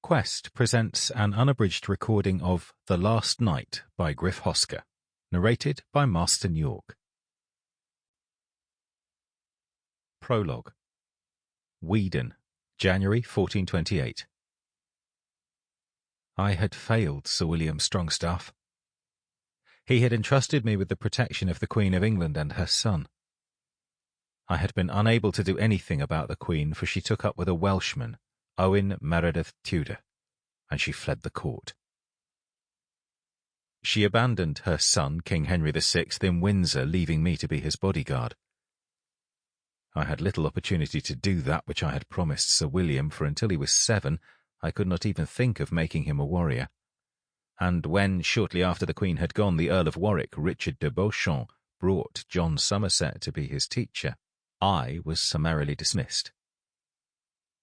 Quest presents an unabridged recording of The Last Night by Griff Hosker, narrated by Marston York. Prologue. Weedon, January 1428. I had failed Sir William Strongstaff. He had entrusted me with the protection of the Queen of England and her son. I had been unable to do anything about the Queen, for she took up with a Welshman, Owen Meredith Tudor, and she fled the court. She abandoned her son, King Henry VI, in Windsor, leaving me to be his bodyguard. I had little opportunity to do that which I had promised Sir William, for until he was 7, I could not even think of making him a warrior. And when, shortly after the Queen had gone, the Earl of Warwick, Richard de Beauchamp, brought John Somerset to be his teacher, I was summarily dismissed.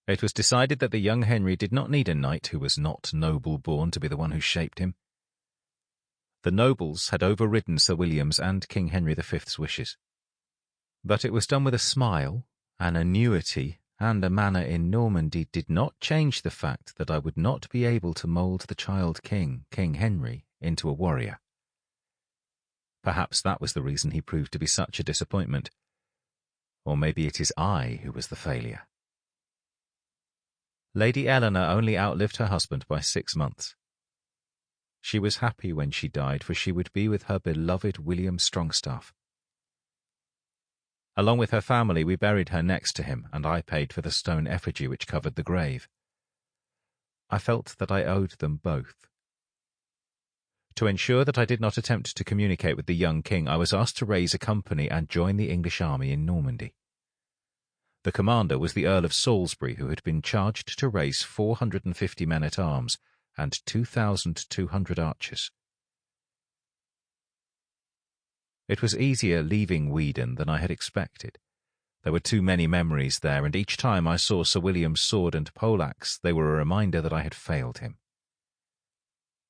It was decided that the young Henry did not need a knight who was not noble-born to be the one who shaped him. The nobles had overridden Sir William's and King Henry V's wishes. But it was done with a smile, an annuity, and a manner in Normandy did not change the fact that I would not be able to mould the child king, King Henry, into a warrior. Perhaps that was the reason he proved to be such a disappointment. Or maybe it is I who was the failure. Lady Eleanor only outlived her husband by 6 months. She was happy when she died, for she would be with her beloved William Strongstaff. Along with her family, we buried her next to him, and I paid for the stone effigy which covered the grave. I felt that I owed them both. To ensure that I did not attempt to communicate with the young king, I was asked to raise a company and join the English army in Normandy. The commander was the Earl of Salisbury, who had been charged to raise 450 men-at-arms and 2,200 archers. It was easier leaving Weedon than I had expected. There were too many memories there, and each time I saw Sir William's sword and poleaxe, they were a reminder that I had failed him.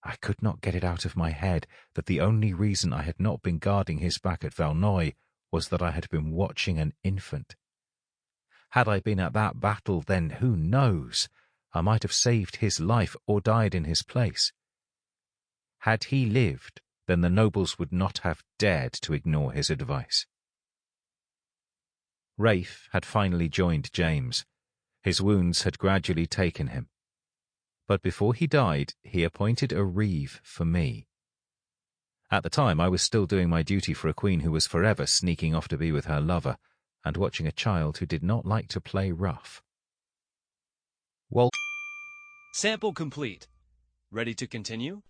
I could not get it out of my head that the only reason I had not been guarding his back at Valnoy was that I had been watching an infant. Had I been at that battle, then who knows? I might have saved his life or died in his place. Had he lived, then the nobles would not have dared to ignore his advice. Rafe had finally joined James. His wounds had gradually taken him. But before he died, he appointed a reeve for me. At the time, I was still doing my duty for a queen who was forever sneaking off to be with her lover, and watching a child who did not like to play rough. Sample complete. Ready to continue?